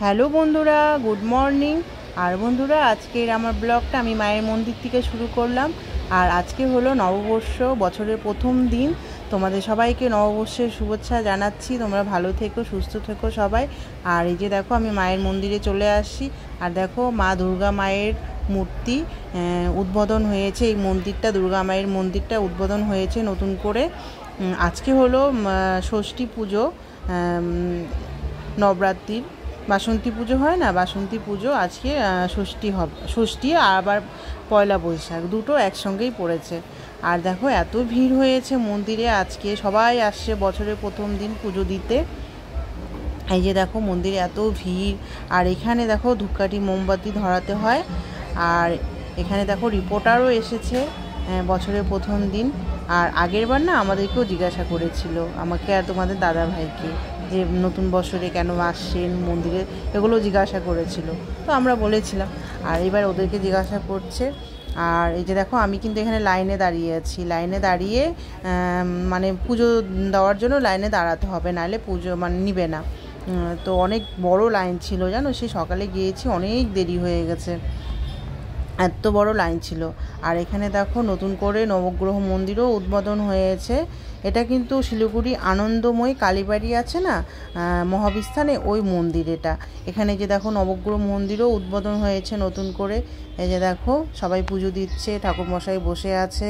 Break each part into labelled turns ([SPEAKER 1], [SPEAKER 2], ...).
[SPEAKER 1] Hello বন্ধুরা, good morning. আর বন্ধুরা, আজকের আমার ব্লগটা আমি মায়ের মন্দির থেকে শুরু করলাম। আর আজকে হলো নববর্ষ, বছরের প্রথম দিন। তোমাদের সবাইকে নববর্ষের শুভেচ্ছা জানাচ্ছি। তোমরা ভালো থেকো, সুস্থ থেকো সবাই। আর এই যে দেখো, আমি মায়ের মন্দিরে চলে আসছি। আর দেখো, মা দুর্গা মায়ের মূর্তি উদ্বোধন হয়েছে। এই মন্দিরটা, দুর্গা মায়ের মন্দিরটা উদ্বোধন হয়েছে নতুন করে। আজকে হলো ষষ্ঠী পুজো, নবরাত্রির বাসন্তী পুজো হয় না, বাসন্তী পুজো আজকে ষষ্ঠী হবে। ষষ্ঠী আর আবার পয়লা বৈশাখ দুটো একসঙ্গেই পড়েছে। আর দেখো, এত ভিড় হয়েছে মন্দিরে আজকে, সবাই আসছে বছরের প্রথম দিন পুজো দিতে। এই যে দেখো, মন্দিরে এত ভিড়। আর এখানে দেখো, ধূপকাঠি মোমবাতি ধরাতে হয়। আর এখানে দেখো, রিপোর্টারও এসেছে বছরের প্রথম দিন। আর আগের বার না আমাদেরকেও জিজ্ঞাসা করেছিল, আমাকে আর তোমাদের দাদা ভাইকে, যে নতুন বছরে কেন আসছেন মন্দিরে, এগুলো জিজ্ঞাসা করেছিল। তো আমরা বলেছিলাম, আর এবার ওদেরকে জিজ্ঞাসা করছে। আর এই যে দেখো, আমি কিন্তু এখানে লাইনে দাঁড়িয়ে আছি। লাইনে দাঁড়িয়ে মানে পুজো দেওয়ার জন্য লাইনে দাঁড়াতে হবে, নাহলে পুজো মানে নিবে না। তো অনেক বড় লাইন ছিল জানো, সে সকালে গিয়েছি, অনেক দেরি হয়ে গেছে, এত বড় লাইন ছিল। আর এখানে দেখো, নতুন করে নবগ্রহ মন্দিরও উদ্বোধন হয়েছে। এটা কিন্তু শিলিগুড়ি আনন্দময়ী কালীবাড়ি আছে না, মহাবিস্থানে, ওই মন্দির এটা। এখানে যে দেখো, নবগ্রহ মন্দিরও উদ্বোধন হয়েছে নতুন করে। এই যে দেখো, সবাই পুজো দিচ্ছে, ঠাকুরমশাই বসে আছে।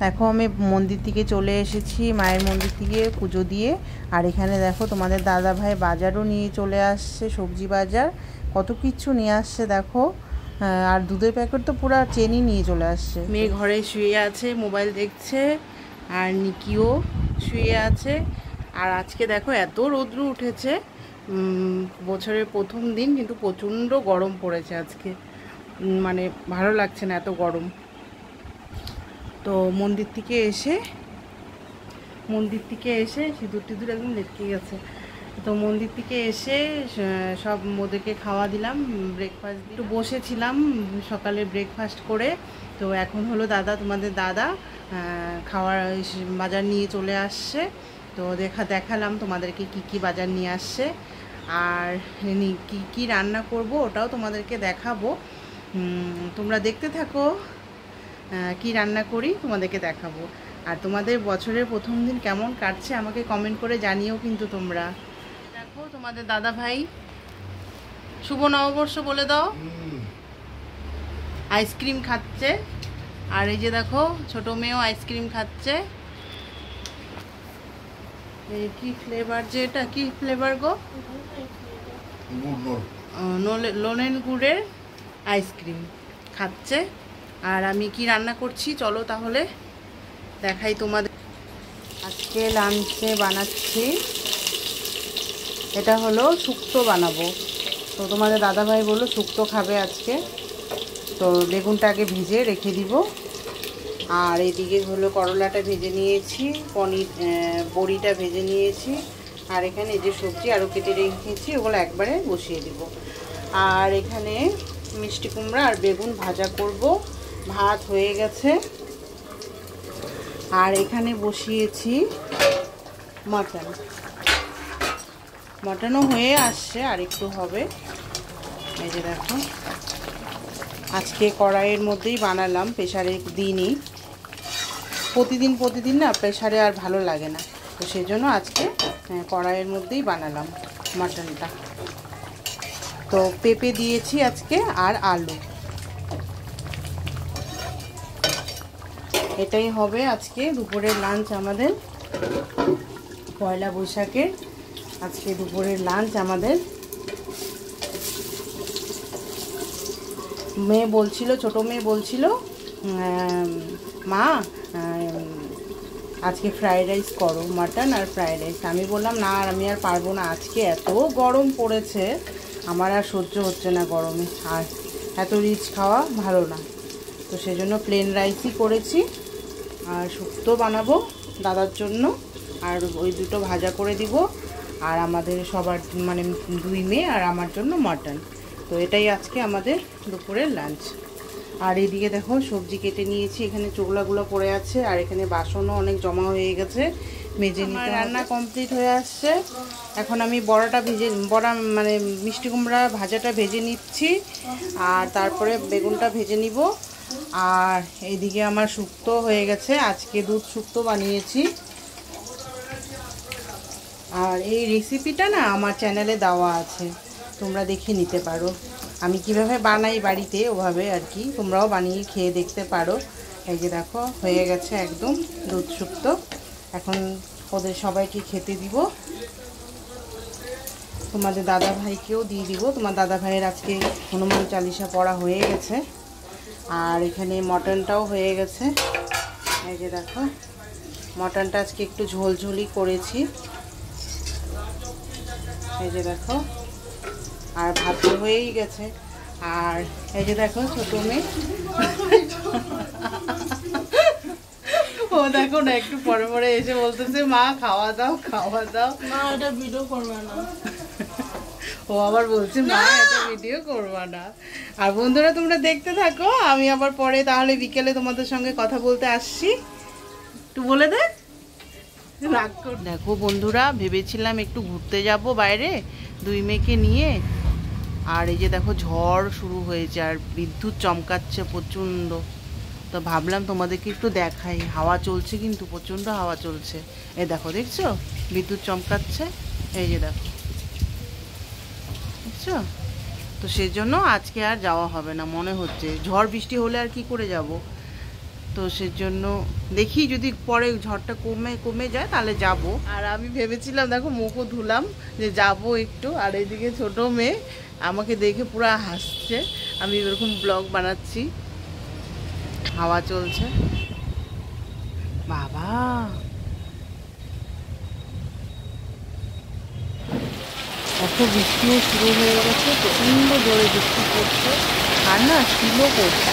[SPEAKER 1] দেখো, আমি মন্দির থেকে চলে এসেছি, মায়ের মন্দির থেকে পুজো দিয়ে। আর এখানে দেখো, তোমাদের দাদা ভাই বাজারও নিয়ে চলে আসছে, সবজি বাজার, কত কিছু নিয়ে আসছে দেখো। আর দুধের প্যাকেট তো পুরো চেনই নিয়ে চলে আসছে। মেয়ে ঘরে শুয়ে আছে, মোবাইল দেখছে। আর নিকিও শুয়ে আছে। আর আজকে দেখো, এত রৌদ্র উঠেছে, বছরের প্রথম দিন, কিন্তু প্রচণ্ড গরম পড়েছে আজকে। মানে ভালো লাগছে না, এত গরম। তো মন্দির থেকে এসে সিঁদুর টিঁদুর একদম লেটকে গেছে। তো মন্দির থেকে এসে সব ওদেরকে খাওয়া দিলাম, ব্রেকফাস্ট একটু বসেছিলাম সকালে ব্রেকফাস্ট করে। তো এখন হলো তোমাদের দাদা খাওয়ার বাজার নিয়ে চলে আসছে। তো দেখালাম তোমাদেরকে কি বাজার নিয়ে আসছে। আর কি রান্না করব ওটাও তোমাদেরকে দেখাবো। তোমরা দেখতে থাকো, কি রান্না করি তোমাদেরকে দেখাবো। আর তোমাদের বছরের প্রথম দিন কেমন কাটছে আমাকে কমেন্ট করে জানিও কিন্তু তোমরা। দেখো, তোমাদের দাদা ভাই শুভ নববর্ষ বলে দাও, আইসক্রিম খাচ্ছে। আর এই যে দেখো, ছোট মেয়েও আইসক্রিম খাচ্ছে। কি ফ্লেভার, যে এটা কি ফ্লেভার গো? লোনেন গুড়ের আইসক্রিম খাচ্ছে। আর আমি কি রান্না করছি চলো তাহলে দেখাই তোমাদের। আজকে লাঞ্চে বানাচ্ছি, এটা হলো শুক্তো বানাবো। তো তোমাদের দাদাভাই বললো শুক্তো খাবে আজকে। তো বেগুনটা আগে ভেজে রেখে দিব। আর এদিকে হলো করলাটা ভেজে নিয়েছি, বড়িটা ভেজে নিয়েছি। আর এখানে যে সবজি আরও কেটে রেখেছি, ওগুলো একবারে বসিয়ে দিব। আর এখানে মিষ্টি কুমড়া আর বেগুন ভাজা করব। ভাত হয়ে গেছে। আর এখানে বসিয়েছি মাটনও হয়ে আসছে, আর একটু হবে। এই যে দেখো, আজকে কড়াইয়ের মধ্যেই বানালাম, প্রেশারে দিইনি। প্রতিদিন না প্রেশারে আর ভালো লাগে না, তো সেই জন্য আজকে কড়াইয়ের মধ্যেই বানালাম মাটনটা। তো পেঁপে দিয়েছি আজকে, আর আলু। এটাই হবে আজকে দুপুরের লাঞ্চ আমাদের, পয়লা বৈশাখের আজকে দুপুরের লাঞ্চ আমাদের। ছোট মেয়ে বলছিল, মা আজকে ফ্রাইড রাইস করো, মাটন আর ফ্রাইড রাইস। আমি বললাম না, আর আমি আর পারবো না, আজকে এত গরম পড়েছে, আমার আর সহ্য হচ্ছে না গরমে, আর এত রিচ খাওয়া ভালো না। তো সেজন্য প্লেন রাইসই করেছি। আর শুক্তো বানাবো দাদার জন্য, আর ওই দুটো ভাজা করে দিব। আর আমাদের সবার মানে 2 মেয়ে আর আমার জন্য মাটন। তো এটাই আজকে আমাদের দুপুরের লাঞ্চ। আর এদিকে দেখো সবজি কেটে নিয়েছি, এখানে চোগলাগুলো পড়ে আছে, আর এখানে বাসনও অনেক জমা হয়ে গেছে, মেজে নিতে। রান্না কমপ্লিট হয়ে আসছে। এখন আমি বড়া মানে মিষ্টি কুমড়া ভাজাটা ভেজে নিচ্ছি, আর তারপরে বেগুনটা ভেজে নিব। আর এইদিকে আমার শুক্তো হয়ে গেছে, আজকে দুধ শুক্তো বানিয়েছি। আর এই রেসিপিটা না আমার চ্যানেলে দেওয়া আছে, তোমরা দেখে নিতে পারো। আমি কিভাবে বানাই বাড়িতে ওভাবে আর কি, তোমরাও বানিয়ে খেয়ে দেখতে পারো। এই যে দেখো হয়ে গেছে একদম দুধ শুক্তো। এখন ওদের সবাইকে খেতে দিব, তোমাদের দাদা ভাইকেও দিয়ে দিব। তোমার দাদা ভাইয়ের আজকে হনুমান চালিসা পড়া হয়ে গেছে। আর এখানে মটনটাও হয়ে গেছে। এই যে দেখো মটনটা আজকে একটু ঝোলঝোলি করেছি। এই যে দেখো, আর ভাত হয়েই গেছে। আর এই যে দেখো ছোট মেয়ে, ও দেখো না একটু পরে পরে এসে বলতেছে মা খাওয়া দাও খাওয়া দাও।
[SPEAKER 2] মা এটা ভিডিও করবে না,
[SPEAKER 1] ও আবার বলছে মা এটা ভিডিও করবা না। আর বন্ধুরা তোমরা দেখতে থাকো, আমি আবার পরে তাহলে বিকেলে তোমাদের সঙ্গে কথা বলতে আসছি। একটু বলে দে। দেখো বন্ধুরা, ভেবেছিলাম একটু ঘুরতে যাব বাইরে দুই মেয়েকে নিয়ে। আর এই যে দেখো ঝড় শুরু হয়েছে, আর বিদ্যুৎ চমকাচ্ছে প্রচণ্ড। তো ভাবলাম তোমাদেরকে একটু দেখাই, হাওয়া চলছে কিন্তু প্রচণ্ড হাওয়া চলছে। এই দেখো দেখছো বিদ্যুৎ চমকাচ্ছে, এই যে দেখো দেখছো। তো সেজন্য আজকে আর যাওয়া হবে না মনে হচ্ছে, ঝড় বৃষ্টি হলে আর কি করে যাব। তো সেজন্য দেখি যদি পরে ঝড়টা কমে যায় তাহলে যাব। আর আমি ভেবেছিলাম দেখো মুখও ধুলাম যে যাব একটু। আর এইদিকে ছোট মেয়ে আমাকে দেখে পুরো হাসছে, আমি এরকম ব্লগ বানাচ্ছি, হাওয়া চলছে। বাবা এত বৃষ্টিও শুরু হয়ে গেছে, প্রচণ্ড জোরে বৃষ্টি পড়ছে, আর না শিলও পড়ছে।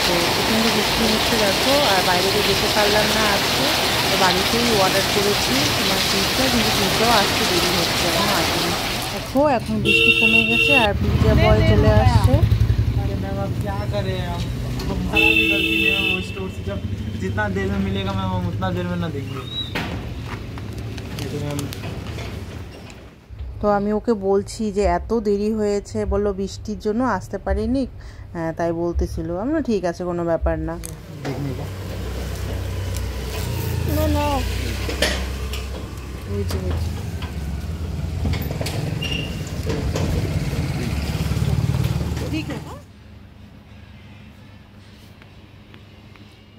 [SPEAKER 1] তো প্রচণ্ড বৃষ্টি হচ্ছে দেখো। আর বাইরে যেতে পারলাম না আজকে, তো বাড়িতেই অর্ডার করেছি তোমার পিৎজা, কিন্তু পিৎজাও আসতে দেরি হচ্ছে, এখন আসেনি। দেখো এখন বৃষ্টি কমে গেছে আর পিৎজা বয় চলে আসছে।
[SPEAKER 2] जितना देर में मिलेगा मैम हम उतना देर में ना देंगे।
[SPEAKER 1] তো আমি ওকে বলছি যে এত দেরি হয়েছে, বললো বৃষ্টির জন্য আসতে পারিনি। হ্যাঁ তাই বলতেছিল। আমি ঠিক আছে কোনো ব্যাপার না।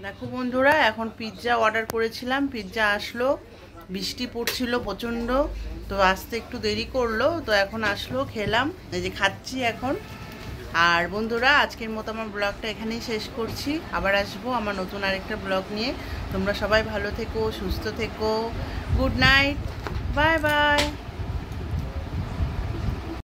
[SPEAKER 1] দেখো বন্ধুরা, এখন পিৎজা অর্ডার করেছিলাম, পিৎজা আসলো, বৃষ্টি পড়ছিল প্রচণ্ড, তো আসতে একটু দেরি করলো, তো এখন আসলো, খেলাম, এই যে খাচ্ছি এখন। আর বন্ধুরা আজকের মতো আমার ব্লগটা এখানেই শেষ করছি, আবার আসবো আমার নতুন আরেকটা ব্লগ নিয়ে। তোমরা সবাই ভালো থেকো, সুস্থ থেকো, গুড নাইট, বাই বাই।